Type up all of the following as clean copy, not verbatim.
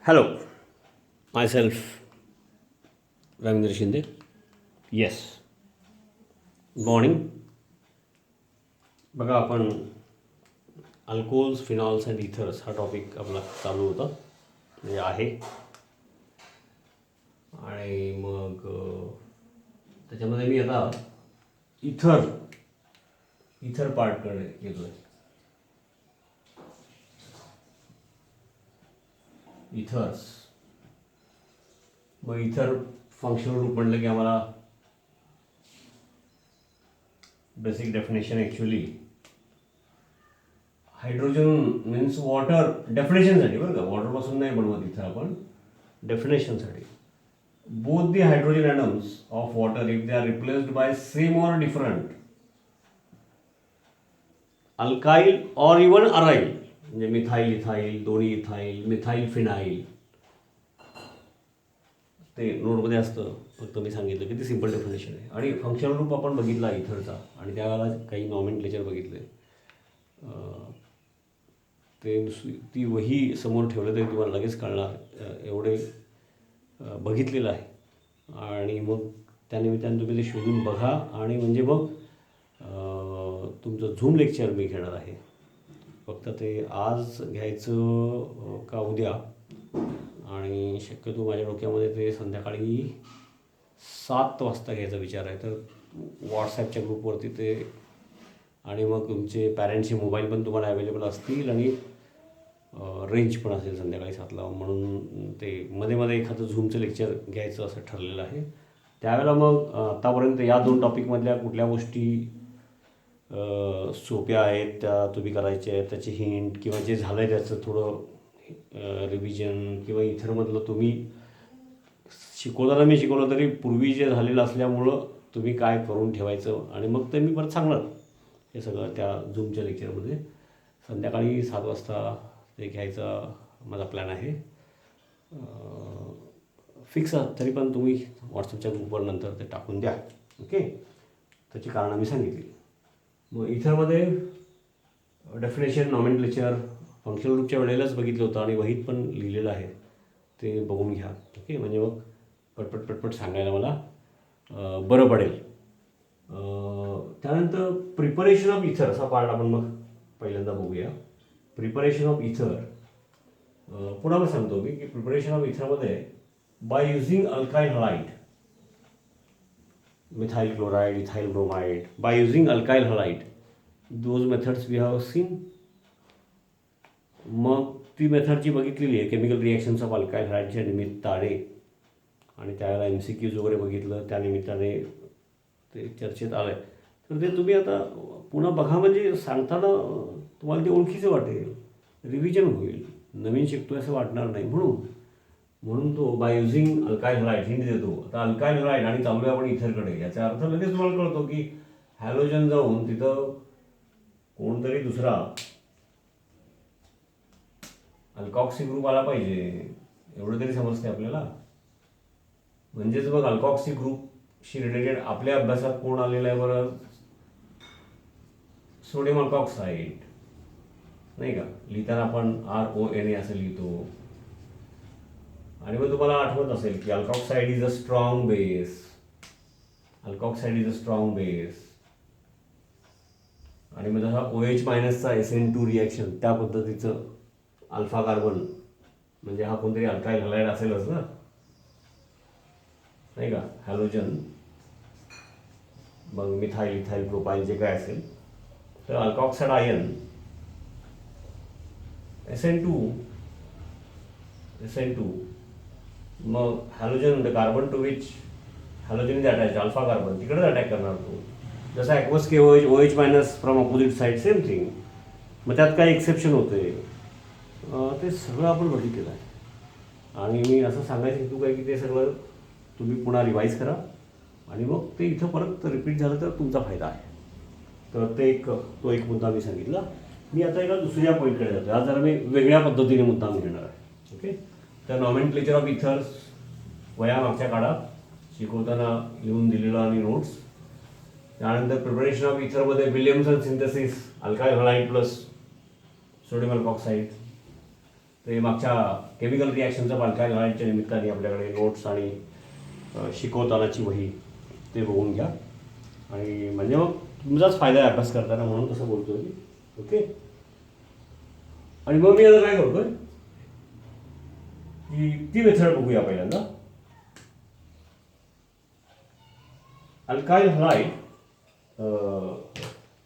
Hello, myself Ravindra Shinde. Yes, good morning. बघा आपण alcohols, phenols and ethers हा topic आपला चालू होता म्हणजे आहे. आणि मग त्याच्यामध्ये मी आता इथर इथर पार्टकडे गेलो आहे. इथर्स, मग इथर फंक्शनल ग्रुप म्हटलं की आम्हाला basic definition actually hydrogen means water डेफिनेशनसाठी बरं का, वॉटरपासून नाही बनवत इथं आपण डेफिनेशनसाठी. Both the hydrogen atoms of water if they are replaced by same or different alkyl or even aryl, म्हणजे मिथाईल इथाईल, दोन्ही इथाईल, मिथाईल फिनाईल, ते नोटमध्ये असतं. फक्त मी सांगितलं की ती सिम्पल डेफिनेशन आहे. आणि फंक्शनल ग्रुप आपण बघितला इथरचा, आणि त्यावेळेला काही नॉमेनक्लेचर बघितले. ते ती वही समोर ठेवलं तरी तुम्हाला लगेच कळणार एवढे बघितलेलं आहे. आणि मग त्यानिमित्ताने तुम्ही ते शोधून बघा. आणि म्हणजे मग तुमचं झूम लेक्चर मी घेणार आहे. फक्त ते आज घ्यायचं का उद्या, आणि शक्यतो माझ्या डोक्यामध्ये ते संध्याकाळी 7 वाजता घ्यायचा विचार आहे. तर व्हॉट्सॲपच्या ग्रुपवरती ते, आणि मग तुमचे पॅरेंट्सचे मोबाईल पण तुम्हाला अवेलेबल असतील, आणि रेंज पण असेल संध्याकाळी 7ला. म्हणून ते मध्ये मध्ये एखादं झूमचं लेक्चर घ्यायचं असं ठरलेलं आहे. त्यावेळेला मग आतापर्यंत या 2 टॉपिकमधल्या कुठल्या गोष्टी सोप्या आहेत त्या तुम्ही करायच्या आहेत, त्याची हिंट किंवा जे झालं आहे त्याचं थोडं रिव्हिजन, किंवा इथरमधलं तुम्ही शिकवताना मी शिकवलं तरी पूर्वी जे झालेलं असल्यामुळं तुम्ही काय करून ठेवायचं, आणि मग ते मी परत सांगणार हे सगळं त्या झूमच्या लेक्चरमध्ये. संध्याकाळी 7 वाजता ते घ्यायचा माझा प्लॅन आहे. फिक्स तरी पण तुम्ही व्हॉट्सअपच्या ग्रुपवर नंतर ते टाकून द्या. ओके, त्याची कारणं मी सांगितली. मग इथरमध्ये डेफिनेशन, नॉमेनक्लेचर फंक्शनल ग्रुपच्या वेळेलाच बघितलं होतं, आणि वहीत पण लिहिलेलं आहे, ते बघून घ्या. ओके, म्हणजे मग पटपट पटपट सांगायला मला बरं पडेल. त्यानंतर प्रिपरेशन ऑफ इथर असा पार्ट आपण मग पहिल्यांदा बघूया. प्रिपरेशन ऑफ इथर पुन्हा मी सांगतो मी की प्रिपरेशन ऑफ इथरमध्ये by using alkyl halide, methyl chloride, ethyl bromide, by using alkyl halide, those methods we have seen. मग ती मेथडची बघितलेली आहे, केमिकल रिॲक्शन्स ऑफ अल्काईल हलाइडच्या निमित्ताने, आणि त्यावेळेला MCQs वगैरे बघितलं त्या निमित्ताने ते चर्चेत आलं आहे. तर ते तुम्ही आता पुन्हा बघा, म्हणजे सांगताना तुम्हाला ते ओळखीचं वाटेल, रिव्हिजन होईल, नवीन शिकतो असं वाटणार नाही. म्हणून तो bye using alkyl halide hint देतो. आता अल्काईल हलाइड आणि चालू आहे आपण इथरकडे, याचा अर्थ लगेच तुम्हाला कळतो की हॅलोजन जाऊन तिथं कोणतरी दुसरा अल्कॉक्सी ग्रुप आला पाहिजे, एवढं तरी समजते आपल्याला. म्हणजेच बघ, अल्कॉक्सी ग्रुपशी रिलेटेड आपल्या अभ्यासात कोण आलेलं आहे बरं? सोडियम अल्कॉक्साईड, नाही का? लिहिताना आपण RONA असं लिहितो. आणि मग तुम्हाला आठवत असेल की alkoxide is a strong base, alkoxide is a strong base. आणि मग जसा OH मायनसचा SN2 रिॲक्शन, त्या पद्धतीचं अल्फा कार्बन, म्हणजे हा कोणतरी अल्काईल हलाइड असेलच ना, नाही का? हॅलोजन, मग मिथाईल, इथाईल, प्रोपाईल जे काय असेल, तर अल्कॉक्साइड आयन SN2, मग halogen, the carbon to which halogen is attach, alpha carbon, तिकडेच अटॅक करणार तो. जसा aqueous KOH, OH minus from opposite side, same thing. मग त्यात काय एक्सेप्शन होते ते सगळं आपण बघितलेलं आहे. आणि मी असं सांगायचं हेतू काय की ते सगळं तुम्ही पुन्हा रिवाईज करा, आणि मग ते इथं परत रिपीट झालं तर तुमचा फायदा आहे. तर तो एक मुद्दा मी सांगितला. मी आता एका दुसऱ्या पॉईंटकडे जातो. आज जरा मी वेगळ्या पद्धतीने मुद्दाम घेणार आहे. ओके, तर नॉमेनक्लेचर ऑफ इथर्स वया मागच्या काळात शिकवताना लिहून दिलेला आणि नोट्स. त्यानंतर प्रिपरेशन ऑफ इथरमध्ये Williamson synthesis, alkyl halide plus sodium alkoxide. ते मागच्या केमिकल रिॲक्शनचा अल्काईल हॅलाइडच्या निमित्ताने आपल्याकडे नोट्स आणि शिकवतानाची वही ते बघून घ्या. आणि म्हणजे मग तुमचाच फायदा आहे अभ्यास करताना, म्हणून तसं बोलतोय मी. ओके. आणि मग मी आता काय करतोय की ती मेथड बघूया पहिल्यांदा. Alkyl halide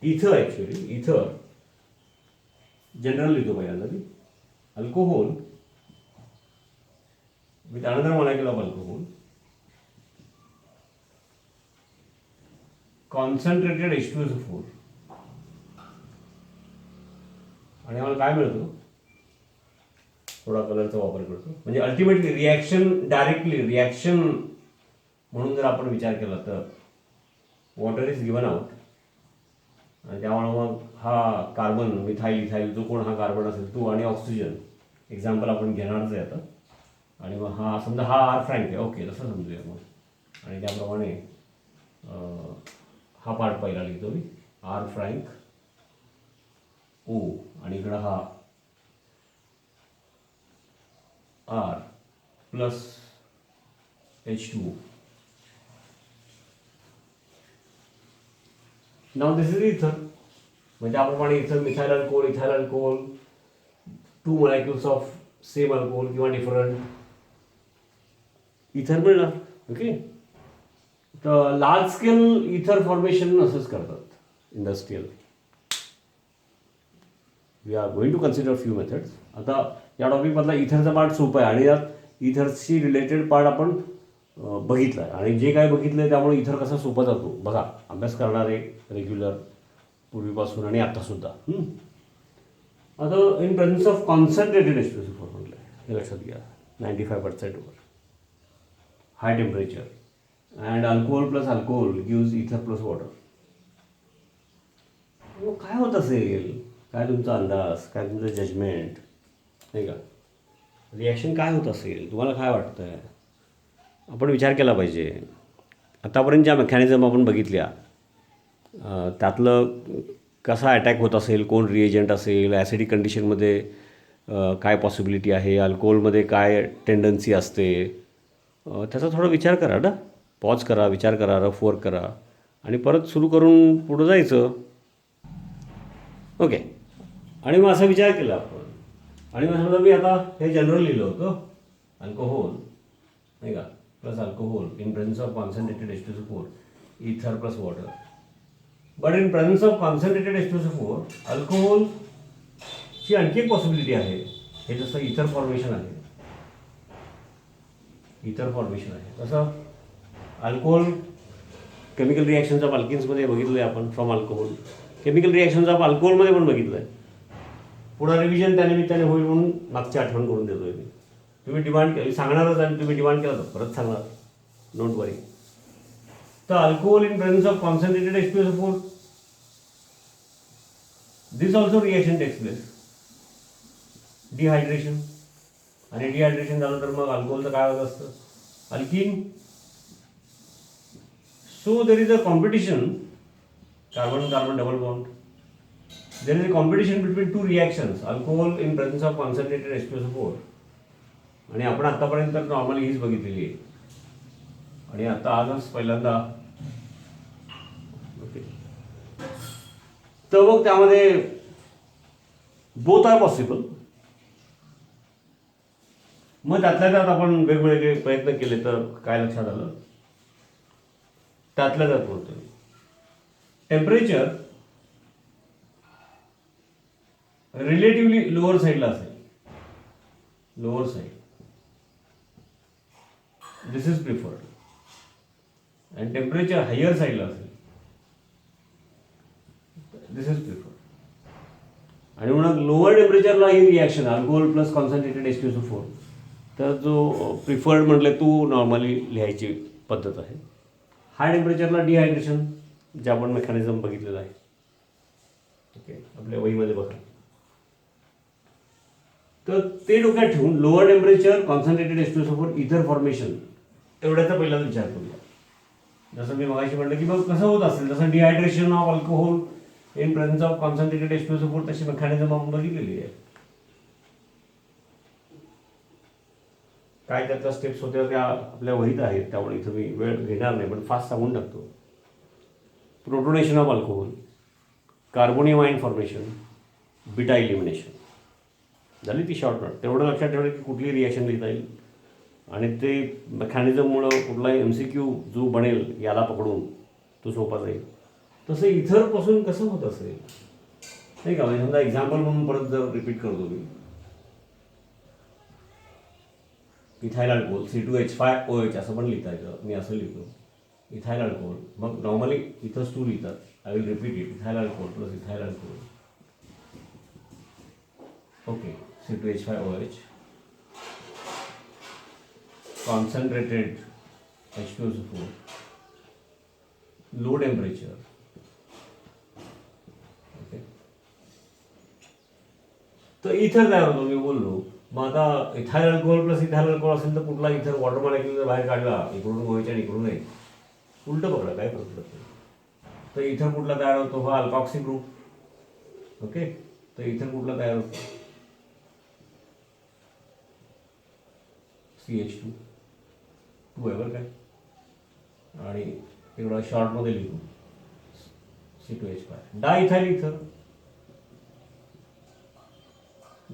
ether, actually ether general लिहितो पहिल्यांदा मी. Alcohol with another molecule of alcohol concentrated H2SO4. आणि आम्हाला काय मिळतो, थोडा कलरचा वापर करतो, म्हणजे अल्टिमेटली रिॲक्शन, डायरेक्टली रिॲक्शन म्हणून जर आपण विचार केला तर वॉटर इज गिवन आउट. आणि त्यामुळे मग हा कार्बन, मिथाईल, इथाईल, जो कोण हा कार्बन असेल तो आणि ऑक्सिजन एक्झाम्पल आपण घेणारच आहे आता. आणि मग हा समजा हा आर फ्रँक आहे, ओके तसं समजूया मग. आणि त्याप्रमाणे हा पार्ट पहिला लिहितो मी, आर फ्रँक ओ, आणि इकडं हा आर प्लस H2O. नाव दिस इज इथर. म्हणजे त्याप्रमाणे ether methyl alcohol, ethyl alcohol, 2 molecules of same alcohol किंवा डिफरंट इथर मिळणार. ओके. तर लार्ज स्केल इथर फॉर्मेशन असंच करतात industrial. We are going to consider few methods. आता या टॉपिकमधला इथरचा पार्ट सोपा आहे आणि यात इथरशी रिलेटेड पार्ट आपण बघितलं आहे. आणि जे काय बघितलं आहे त्यामुळे इथर कसा सोपा जातो बघा, अभ्यास करणारे रेग्युलर पूर्वीपासून आणि आत्तासुद्धा. आता in presence of concentrated H2SO4 म्हटलं आहे, हे लक्षात घ्या. 95% वर high temperature and alcohol plus alcohol gives इथर प्लस वॉटर. मग काय होत असेल, काय तुमचा अंदाज, काय तुमचं जजमेंट नाही का, रिॲक्शन काय होत असेल, तुम्हाला काय वाटतं आहे, आपण विचार केला पाहिजे. आतापर्यंत ज्या मेकॅनिझम आपण बघितल्या त्यातलं कसा अटॅक होत असेल, कोण रिएजंट असेल, ॲसिडिक कंडिशनमध्ये काय पॉसिबिलिटी आहे, अल्कोहोलमध्ये काय टेंडन्सी असते, त्याचा थोडा विचार करा ना. पॉज करा, विचार करा, रफ वर्क करा आणि परत सुरू करून पुढं जायचं. ओके. आणि मग असा विचार केला आपण. आणि मग समजा मी आता हे जनरल लिहिलं होतं, अल्कोहोल नाही का plus alcohol in presence of concentrated H2SO4 इथर plus water. But in presence of concentrated H2SO4 अल्कोहोलची आणखी एक पॉसिबिलिटी आहे. हे जसं इथर फॉर्मेशन आहे, इथर फॉर्मेशन आहे तसं अल्कोहोल केमिकल रिॲक्शन्स ऑफ अल्किन्समध्ये बघितलं आहे आपण, from alcohol. Chemical reactions of अल्कोहोलमध्ये पण बघितलं आहे. पुढं रिव्हिजन त्यानिमित्ताने होईल म्हणून मागची आठवण करून देतो आहे मी. तुम्ही डिमांड केली सांगणारच आणि तुम्ही डिमांड केला तर परत सांगणार, डोंट वरी. तर alcohol in presence of concentrated H2SO4 this also reaction takes place, dehydration. आणि डिहायड्रेशन झालं तर मग अल्कोहोलचं काय होत असतं, alkene. So there is a competition, carbon carbon double bond. There is a competition between two reactions, alcohol in presence of concentrated H2SO4. आणि आपण आत्तापर्यंत नॉर्मली हीच बघितलेली आहे. आणि आता आजच पहिल्यांदा ओके. तर मग त्यामध्ये बोथ आर पॉसिबल. मग त्यातल्या त्यात आपण वेगवेगळे प्रयत्न केले तर काय लक्षात आलं, त्यातल्या त्यात बोलतोय टेम्परेचर रिलेटिव्हली लोअर साईडला असेल, lower side this is preferred. आणि टेम्परेचर हायर साईडला असेल, दिस इज प्रिफर्ड. आणि म्हणून लोअर टेम्परेचरला ही reaction alcohol plus concentrated H2SO4, तर जो प्रिफर्ड म्हटलं तू नॉर्मली लिहायची पद्धत आहे. हाय टेम्परेचरला डिहायड्रेशन, जे आपण मेकॅनिझम बघितलेलं आहे. ओके, आपल्या वहीमध्ये बघा. तर ते डोक्यात ठेवून लोअर टेम्परेचर कॉन्सन्ट्रेटेड H2SO4 इथर फॉर्मेशन एवढ्याचा पहिला विचार करूया. जसं मी मगाशी म्हटलं की मग कसं होत असेल, जसं dehydration of alcohol in presence of concentrated H2SO4 तशी मेकॅनिझम आपण बघितलेली आहे. काय त्याच्या स्टेप्स होत्या त्या आपल्या वहीत आहेत, त्यामुळे इथं मी वेळ घेणार नाही, पण फास्ट सांगून टाकतो. Protonation of alcohol, carbonium ion formation, beta elimination. झाली ती शॉर्टकट. तेवढं लक्षात ठेवलं की कुठली रिॲक्शन लिहिता येईल आणि ते मेकॅनिझममुळं कुठलाही MCQ जो बनेल याला पकडून तो सोपा जाईल. तसं इथरपासून कसं होत असेल नाही का. म्हणजे समजा एक्झाम्पल म्हणून परत जर रिपीट करतो मी, इथाइल अल्कोहोल C2H5OH असं पण लिहिता येतं. मी असं लिहितो इथाइल अल्कोहोल. मग नॉर्मली इथंच टू लिहितात. I will repeat it. Ethyl alcohol plus ethyl alcohol, okay, C2H5OH, concentrated H2SO4, low temperature, okay. तर इथर तयार होतो मी बोललो. मग आता ethyl alcohol plus ethyl alcohol असेल तर कुठला इथर वॉटर मॉलिक्यूल बाहेर काढला, इकडून OH आणि इकडून नाही, उलटं पकडा, काय फरक पडत नाही. तर इथं कुठला तयार होतो, हा अल्कॉक्सी ग्रुप, ओके. तर इथं कुठला तयार होतो, CH2 आहे बरं काय, आणि तिकडं शॉर्टमध्ये लिहू C2H5. डायइथाइल इथर,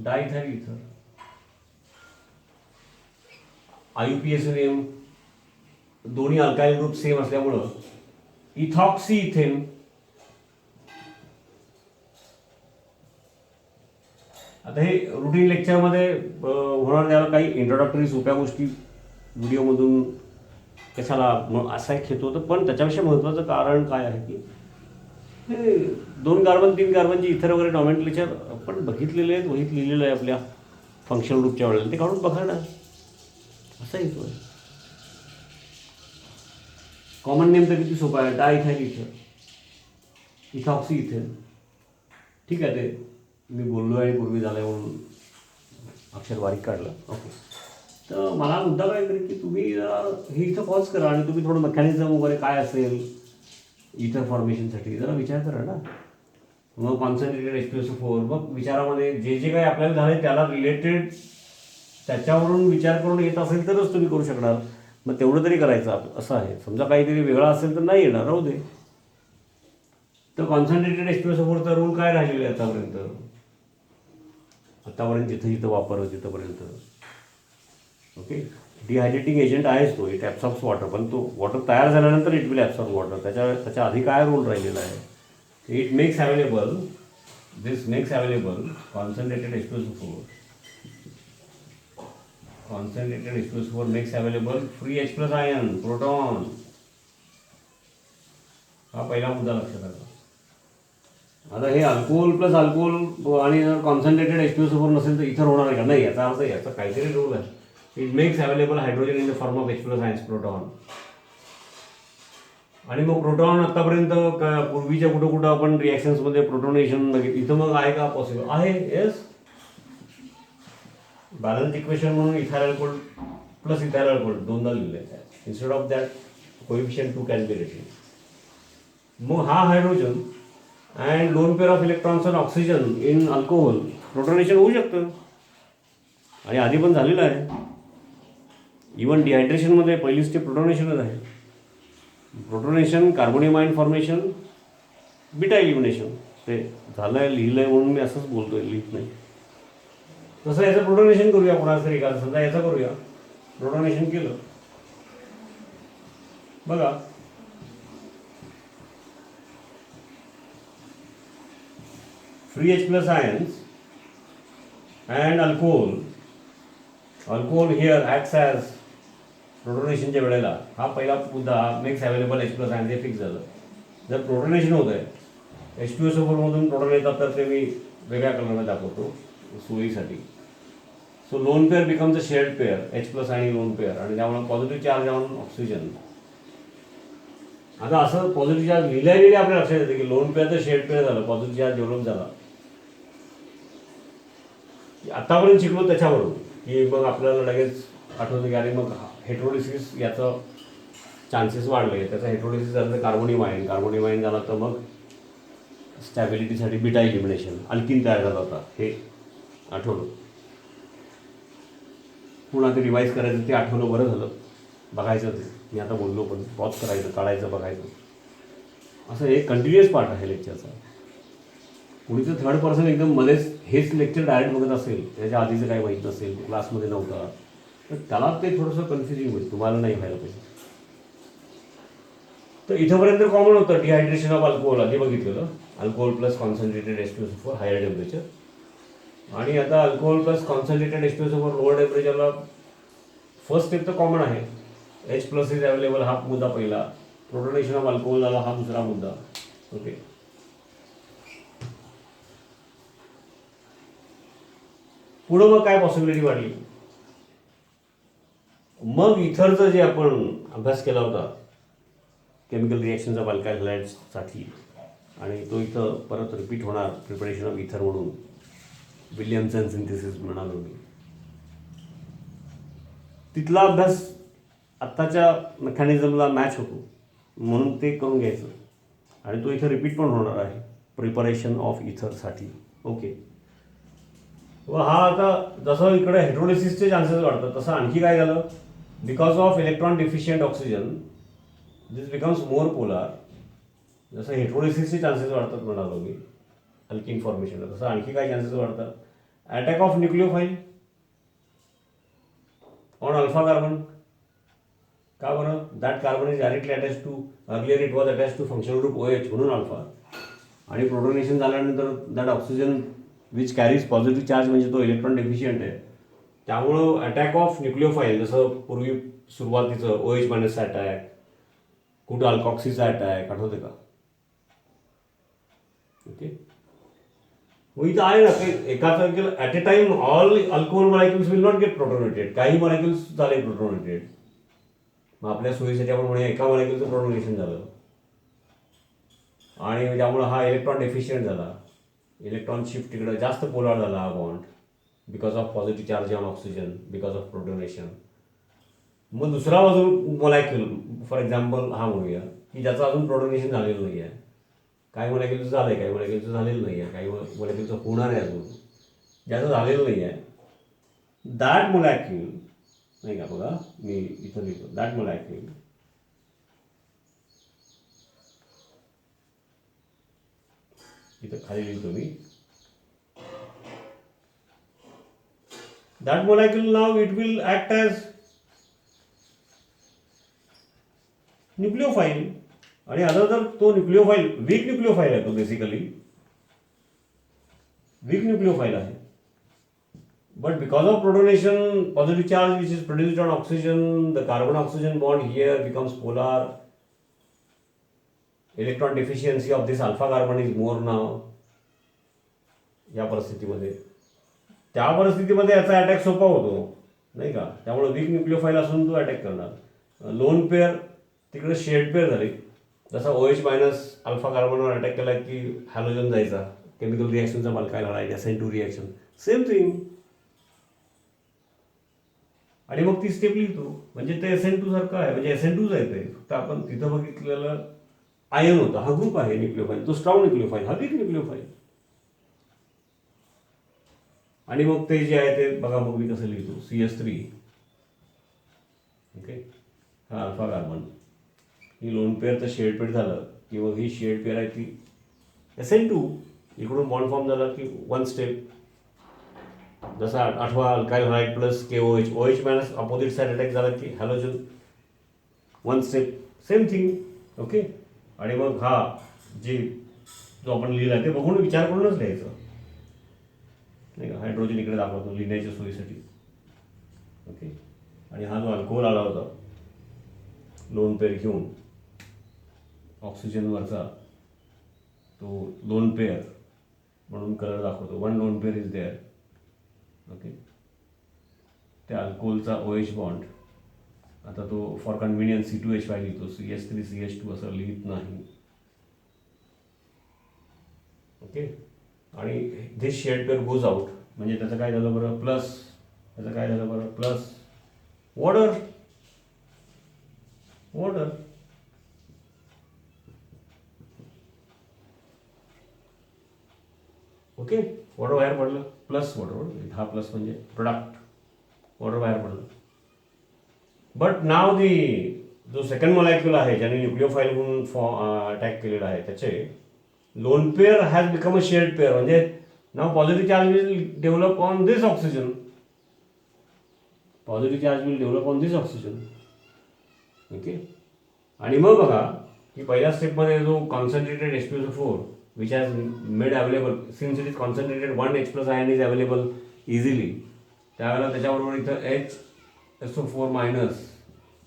डायइथाइल इथर, IUPACIum, दोन्ही अल्काइल ग्रुप सेम असल्यामुळं इथॉक्सी इथेन. आता हे रुटीन लेक्चरमध्ये होणार, त्याला काही इंट्रोडक्टरी सोप्या गोष्टी व्हिडिओमधून कशाला असा एक हेतू होतं. पण त्याच्यापेक्षा महत्त्वाचं कारण काय आहे की हे 2 कार्बन 3 कार्बनचे इथर वगैरे नॉमेनक्लेचर आपण बघितलेले आहेत, वहीत लिहिलेलं आहे आपल्या फंक्शनल ग्रुपच्या वेळेला, ते काढून बघा ना. असा येतो आहे. कॉमन नेम तर किती सोपा आहे, डायइथाइल इथर, इथॉक्सी इथेन. ठीक आहे, ते मी बोललो आहे पूर्वी झालं आहे म्हणून अक्षर बारीक काढलं, ओके. तर मला मुद्दा काय करेल की तुम्ही हे इथं पॉज करा आणि तुम्ही थोडं मेकॅनिझम वगैरे काय असेल इथर फॉर्मेशनसाठी जरा विचार करा ना. मग कॉन्सन्ट्रेटेड H2SO4, मग विचारामध्ये जे जे काही आपल्याला झालं त्याला रिलेटेड त्याच्यावरून विचार करून येत असेल तरच तुम्ही करू शकणार. मग तेवढं तरी करायचं असं आहे. समजा काहीतरी वेगळा असेल तर नाही येणार, राहू दे. तर कॉन्सन्ट्रेटेड H2SO4 चा रूल काय राहिलेला आहे आतापर्यंत जिथं जिथं वापरलं तिथंपर्यंत, ओके. डिहायड्रेटिंग एजंट आहेच तो, इट ॲब्सॉर्ब्स वॉटर, पण तो वॉटर तयार झाल्यानंतर इट विल ॲब्सॉर्ब वॉटर. त्याच्या आधी काय रोल राहिलेला आहे, it makes available, this makes available concentrated H2SO4, concentrated H2SO4 makes available free H plus ion, proton. हा पहिला मुद्दा लक्षात आला. आता हे अल्कोहोल प्लस अल्कोहोल आणि कॉन्सन्ट्रेटेड H2SO4 नसेल तर इथर होणार आहे का, नाही. याचा अर्थ याचा काहीतरी रोल आहे. It makes available hydrogen in the form of H plus ions, proton. आणि मग प्रोटॉन आतापर्यंत पूर्वीच्या कुठं कुठं आपण रिॲक्शन्समध्ये प्रोटोनेशन बघितलं, इथं मग आहे का पॉसिबल आहे. येस, बॅलन्स इक्वेशन म्हणून ethyl alcohol plus ethyl alcohol दोनदा लिहिलं आहे. Instead of that coefficient 2 can be written. मग हा hydrogen and lone pair of electrons on oxygen in alcohol protonation होऊ शकतं आणि आधी पण झालेलं आहे. इवन डिहायड्रेशनमध्ये पहिली स्टेप प्रोटोनेशनच आहे. Protonation, carbonium ion formation, beta elimination, ते झालं आहे, लिहिलं आहे म्हणून मी असंच बोलतोय, लिहित नाही. तसं याचं प्रोटोनेशन करूया कोणाचं तरी एखादं, समजा याचं करूया. प्रोटोनेशन केलं बघा, free H plus ions and alcohol here acts as प्रोटोनेशनच्या वेळेला. हा पहिला मुद्दा, makes available H plus ions, हे फिक्स झालं. जर प्रोटोनेशन होत आहे, H2SO4 मधून प्रोटॉन येतात तर ते मी वेगळ्या कलरमध्ये दाखवतो सोयीसाठी. So lone pair becomes a shared pair, H plus आणि लोन पेअर, आणि त्यामुळे पॉझिटिव्ह चार्ज ऑन ऑक्सिजन. आता असं पॉझिटिव्ह चार्ज लिहिल्या आपल्या लक्षात येतं की लोन पेअरचं शेअर्ड पेअर झालं, पॉझिटिव्ह चार्ज डेव्हलप झाला. आतापर्यंत शिकलो त्याच्यावरून की मग आपल्याला लगेच आठवतं की अरे मग हेट्रोलिसिस याचं चान्सेस वाढले. त्याचा हेट्रोलिसिस झालं तर कार्बोनियम आयन झाला तर मग स्टॅबिलिटीसाठी बीटा इलिमिनेशन, अल्किन तयार झाला होता, हे आठवलं. पुन्हा ते रिवाईज करायचं, ते आठवलं, बरं झालं, बघायचं ते मी आता बोललो पण पॉज करायचं, काढायचं, बघायचं, असं एक कंटिन्युअस पार्ट आहे लेक्चरचा. कुणी तर थर्ड पर्सन एकदम मध्येच हेच लेक्चर डायरेक्ट बघत असेल, त्याच्या आधीचं काही माहीत नसेल, क्लासमध्ये नव्हता, तर त्याला ते थोडंसं कन्फ्युजिंग होईल, तुम्हाला नाही व्हायला पाहिजे. तर इथंपर्यंत कॉमन होतं डिहायड्रेशन ऑफ अल्कोहोल, आधी बघितलेलं, alcohol plus concentrated H2SO4 higher temperature. आणि आता alcohol plus concentrated H2SO4 lower टेम्परेचरला फर्स्ट स्टेप तर कॉमन आहे, H प्लस इज अवेलेबल, हा मुद्दा पहिला, प्रोटोनेशन ऑफ अल्कोहोल झाला, हा दुसरा मुद्दा. ओके, पुढं मग काय पॉसिबिलिटी वाढली, मग इथरचं जे आपण अभ्यास केला होता केमिकल रिॲक्शन्स ऑफ अल्काइल हॅलाइड्ससाठी, आणि तो इथं परत रिपीट होणार, प्रिपरेशन ऑफ इथर म्हणून, विलियमसन सिंथेसिस म्हणालो मी, तिथला अभ्यास आत्ताच्या मेकॅनिझमला मॅच होतो, म्हणून ते करून घ्यायचं. आणि तो इथं रिपीट पण होणार आहे प्रिपरेशन ऑफ इथरसाठी. ओके, व हा आता जसं इकडे हेट्रोलिसिसचे चान्सेस वाढतात, तसं आणखी काय झालं, because of electron deficient oxygen this becomes more polar. जसं हेट्रोलिसिसचे चान्सेस वाढतात म्हणालो मी अल्किन फॉर्मेशनला, तसं आणखी काय चान्सेस वाढतात, attack of nucleophile on alpha carbon. का बरं, that carbon is directly attach to, earlier it was attach to functional group OH म्हणून अल्फा, आणि प्रोटोनेशन झाल्यानंतर that oxygen which carries positive charge, म्हणजे तो इलेक्ट्रॉन डेफिशियंट आहे, त्यामुळं अटॅक ऑफ न्यूक्लिओफाईल, जसं पूर्वी सुरुवातीचं OH मायनसचा अटॅक, कुठं अल्कॉक्सीचा अटॅक, आठवते का. ओके, मग इथं आहे ना ते एकाच at a time all alcohol molecules will not gate protonated, काही मॉलिक्युल्स झाले प्रोटोनेटेड, मग आपल्या सोयीसाठी आपण म्हणूया एका मॉलिक्युलचं प्रोटोनेशन झालं, आणि त्यामुळं हा इलेक्ट्रॉन डेफिशियंट झाला, इलेक्ट्रॉन शिफ्ट तिकडे जास्त पोलार झाला हा bond, because of positive charge on oxygen, because of protonation. मग दुसरा अजून मॉलिक्यूल, फॉर एक्झाम्पल हा म्हणूया की ज्याचं अजून प्रोटोनेशन झालेलं नाही आहे, काही मॉलिक्युलचं झालं आहे, काही मॉलिक्युलचं झालेलं नाही आहे, काही मॉलिक्युलचं होणार आहे अजून, ज्याचं झालेलं नाही आहे, दॅट मॉलिक्यूल, नाही का, बघा मी इथं लिहितो, दॅट मॉलिक्यूल इथं खाली लिहितो मी, that molecule now it will act as nucleophile. आणि आता जर तो न्यूक्लिओफाईल वीक न्यूक्लिओफाईल आहे, तो बेसिकली वीक न्यूक्लिओफाईल आहे, but because of protonation, positive charge which is produced on oxygen, the carbon oxygen bond here becomes polar, electron deficiency of this alpha carbon is more now. या परिस्थितीमध्ये, त्या परिस्थितीमध्ये याचा attack सोपा होतो, नाही का, त्यामुळे वीक न्यूक्लिओफाईल असून तो अटॅक करणार. लोन पेअर तिकडे शेड पेअर झाली, जसा OH मायनस अल्फा कार्बनवर अटॅक केला की हॅलोजन जायचा, केमिकल रिॲक्शनचा alkyl halide SN2 reaction, same thing. आणि मग ती स्टेप लिहितो, म्हणजे ते SN2 सारखं आहे, म्हणजे SN2 आहे ते, फक्त आपण तिथं बघितलेलं आयन होता, हा ग्रुप आहे न्यूक्लिओफाईल, तो स्ट्रॉंग न्यूक्लिओफाईल, हा वीक न्यूक्लिओफाईल. आणि मग ते जे आहे ते बघा, मग मी कसं लिहितो, CS3, ओके, हा अल्फा कार्बन, ही लोन पेअर तर शेड पेअर झालं, किंवा ही शेड पेअर आहे ती SN2, इकडून बॉन्ड फॉर्म झाला की वन स्टेप, जसा आठवा alkyl halide plus OH minus opposite side attack झाला की halogen, one step, same thing. Okay, आणि मग हा जे जो आपण लिहिला ते बघून विचार करूनच लिहायचं, नाही का, हायड्रोजन इकडे दाखवतो लिहिण्याच्या सोयीसाठी. ओके, आणि हा जो अल्कोहोल आला होता लोन पेअर घेऊन ऑक्सिजनवरचा, तो लोन पेअर म्हणून कलर दाखवतो, one lone pair is there. Okay, त्या अल्कोहोलचा OH बॉन्ड, आता तो फॉर कन्व्हिनियन्स C2H5 लिहितो, CS3CH2 असं लिहित नाही. ओके, आणि this shared pair goes out, म्हणजे त्याचं काय झालं बरं, प्लस, त्याचं काय झालं बरं, plus water, water. Okay, water बाहेर पडलं, प्लस वॉटर, हा प्लस म्हणजे प्रोडक्ट वॉटर बाहेर पडलं. बट नाव जो सेकंड मॉलिक्यूल आहे ज्याने न्यूक्लिओफाईल म्हणून अटॅक केलेला आहे त्याचे lone pair has become a shared pair, म्हणजे now positive charge will develop on this oxygen. Positive charge will develop on this oxygen. Okay. आणि मग बघा की पहिल्या स्टेपमध्ये जो concentrated H2SO4 which has made available since it is concentrated 1H+ ion is available easily, त्यावेळेला त्याच्याबरोबर इथं HSO4 मायनस,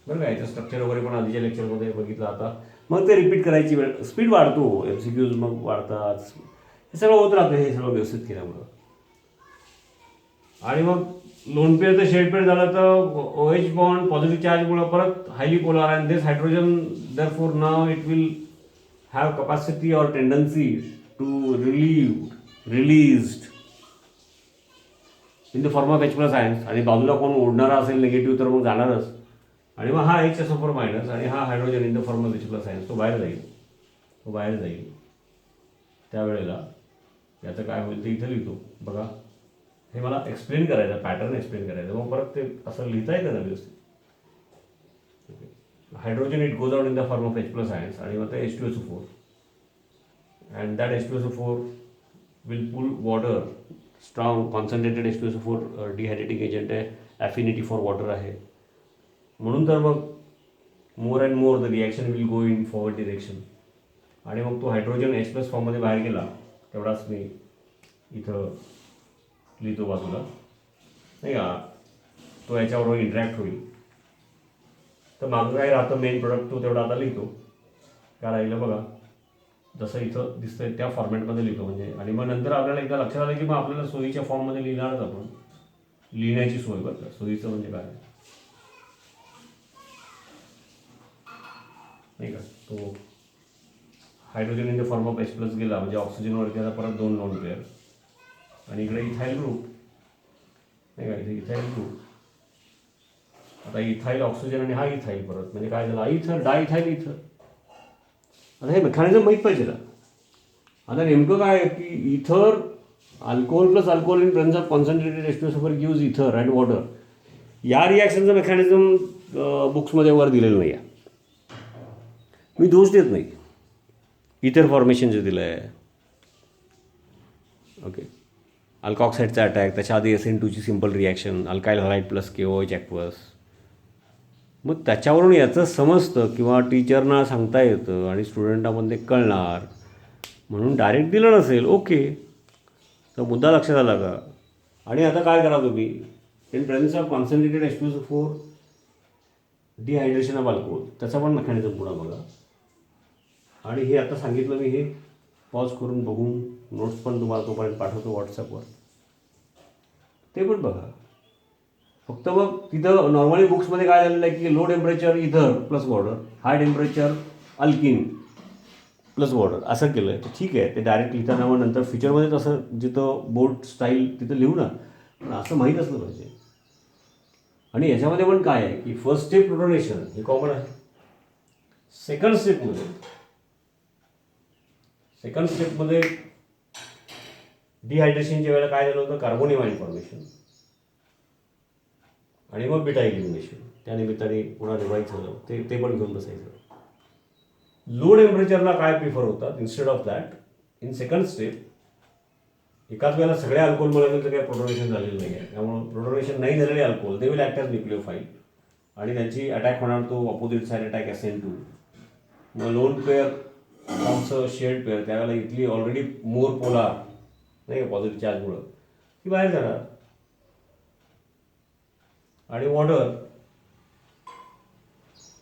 बरं का, याचं स्ट्रक्चर वगैरे पण आधीच्या लेक्चरमध्ये बघितलं. आता मग ते रिपीट करायची वेळ, स्पीड वाढतो, MCQs मग वाढतात, हे सगळं होत राहतं हे सगळं व्यवस्थित केल्यामुळं. आणि मग लोन पेअर तर शेड पेअर झालं तर OH बॉन्ड पॉझिटिव्ह चार्जमुळं परत highly polar and this hydrogen therefore now it will have capacity or tendency to released in the form of H+ ions. आणि बाजूला कोण ओढणारा असेल निगेटिव्ह तर मग जाणारच. आणि मग हा HSO4 मायनस आणि हा hydrogen in the form of H+ ions तो बाहेर जाईल. त्यावेळेला याचं काय होईल ते इथं लिहितो बघा. हे मला एक्सप्लेन करायचं, पॅटर्न एक्सप्लेन करायचं, मग परत ते असं लिहिता येतं ना व्यवस्थित. Hydrogen it goes out in the form of H+ ions आणि मग ते H2SO4 and that H2SO4 will pull water. Strong concentrated H2SO4 dehydrating agent आहे, ॲफिनिटी फॉर वॉटर आहे, म्हणून तर मग more and more the reaction will go in forward direction. आणि मग तो हायड्रोजन H+ फॉर्ममध्ये बाहेर गेला तेवढाच मी इथं लिहितो बाजूला, नाही का, तो याच्याबरोबर इंटरॅक्ट होईल. तर मागं काय राहतं मेन प्रोडक्ट तो तेवढा आता लिहितो. काय राहिलं बघा, जसं इथं दिसतंय त्या फॉर्मॅटमध्ये लिहितो म्हणजे. आणि मग नंतर आपल्याला एकदा लक्षात आलं की मग आपल्याला सोयीच्या फॉर्ममध्ये लिहिणारच आपण, लिहिण्याची सोय. बरं का, सोयीचं म्हणजे काय नाही का, तो hydrogen in the form of H+ गेला म्हणजे ऑक्सिजनवर गेला परत 2 लोन पेअर आणि इकडे इथाईल ग्रुप, नाही का, इथे इथाईल ग्रुप. आता इथाईल ऑक्सिजन आणि हा इथाईल परत म्हणजे काय झालं, इथर डायइथाईल इथर. आता हे मेकॅनिझम माहीत पाहिजे ना. आता नेमकं काय आहे की इथर alcohol plus alcohol in presence of concentrated H2SO4 gives इथर अँड वॉटर. या रिॲक्शनचं मेकॅनिझम बुक्समध्ये वर दिलेलं नाही आहे, मी दोष देत नाही. इथर फॉर्मेशन जे दिलं आहे, ओके, अल्कॉक्साईडचा अटॅक, त्याच्या आधी SN2ची simple reaction, alkyl halide plus KOH aqueous. मग त्याच्यावरून याचं समजतं किंवा टीचरना सांगता येतं आणि स्टुडंटामध्ये कळणार, म्हणून डायरेक्ट दिलं नसेल. ओके, तर मुद्दा लक्षात आला का. आणि आता काय करा तुम्ही, in presence of concentrated H2SO4 dehydration of alcohol, त्याचा पण मेकॅनिझम पुन्हा बघा. आणि हे आता सांगितलं मी, हे पॉज करून बघून नोट्स पण तुम्हाला तोपर्यंत पाठवतो व्हॉट्सअपवर, ते पण बघा. फक्त मग तिथं नॉर्मली बुक्समध्ये काय झालेलं आहे की लो टेम्परेचर इथर plus water, high temperature alkene plus water असं केलं आहे. तर ठीक आहे, ते डायरेक्ट लिहिताना मग नंतर फ्युचरमध्ये तसं जिथं बोर्ड स्टाईल तिथं लिहू ना, पण असं माहीत असलं पाहिजे. आणि याच्यामध्ये पण काय आहे की फर्स्ट स्टेप प्रोटोनेशन हे कॉमन आहे. सेकंड स्टेपमध्ये डिहायड्रेशनच्या वेळेला काय झालं होतं, कार्बोनिमाइन फॉर्मेशन आणि मग बीटा इलिमिनेशन. त्या निमित्ताने पुन्हा रिवाईज झालं, ते पण घेऊन बसायचं. लो टेम्परेचरला काय प्रिफर होतात, instead of that in second step एकाच वेळेला सगळ्या अल्कोहोल मॉलिक्युलचं काही प्रोटोनेशन झालेलं नाही आहे. त्यामुळे प्रोटोनेशन नाही झालेले alcohol they will act as nucleophile आणि त्यांची अटॅक होणार तो अपोजिट साईड अटॅक SN2. मग लोन पेअर फॉर्मचं शेअर्ड पेअर, त्यावेळेला इथली ऑलरेडी मोर पोलार, नाही का, पॉझिटिव्ह चार्जमुळं ती बाहेर जाणार. आणि वॉटर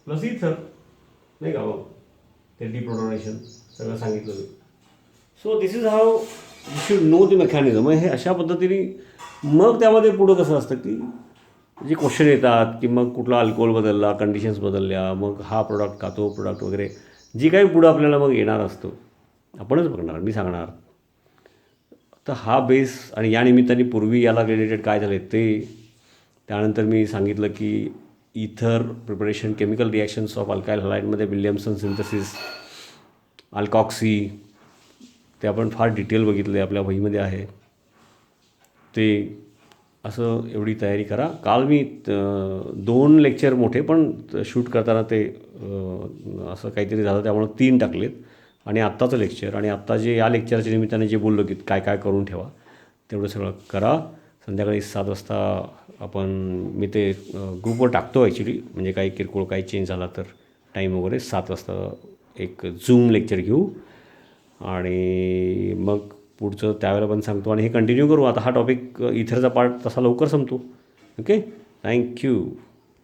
प्लस इथर, नाही का, मग ते डिप्रोटोनेशन सगळं सांगितलं मी. So this is how you should know the mechanism. हे अशा पद्धतीने मग त्यामध्ये पुढं कसं असतं की जे क्वेश्चन येतात की मग कुठला अल्कोहोल बदलला, कंडिशन्स बदलल्या, मग हा प्रोडक्ट का तो प्रोडक्ट वगैरे, जी काही पुढं आपल्याला मग येणार असतं आपणच बघणार, मी सांगणार. तर हा बेस. आणि या निमित्ताने पूर्वी याला रिलेटेड काय झाले ते, त्यानंतर मी सांगितलं की ether preparation, chemical reactions of alkyl हलाईडमध्ये विल्यमसन सिंथेसिस, अल्कॉक्सी, ते आपण फार डिटेल बघितले, आपल्या वहीमध्ये आहे ते. असं एवढी तयारी करा. काल मी 2 लेक्चर मोठे पण शूट करताना ते असं काहीतरी झालं त्यामुळे 3 टाकलेत आणि आत्ताचं लेक्चर आणि आत्ता जे या लेक्चरच्या निमित्ताने जे बोललो की काय काय करून ठेवा तेवढं सगळं करा. संध्याकाळी 7 वाजता आपण मी ते ग्रुपवर टाकतो ॲक्च्युली, म्हणजे काही किरकोळ काही चेंज झाला तर टाईम वगैरे 7 वाजता एक झूम लेक्चर घेऊ आणि मग पुढचं त्यावेळेला पण सांगतो आणि हे कंटिन्यू करू. आता हा टॉपिक इथरचा पार्ट तसा लवकर संपतो. Okay, thank you.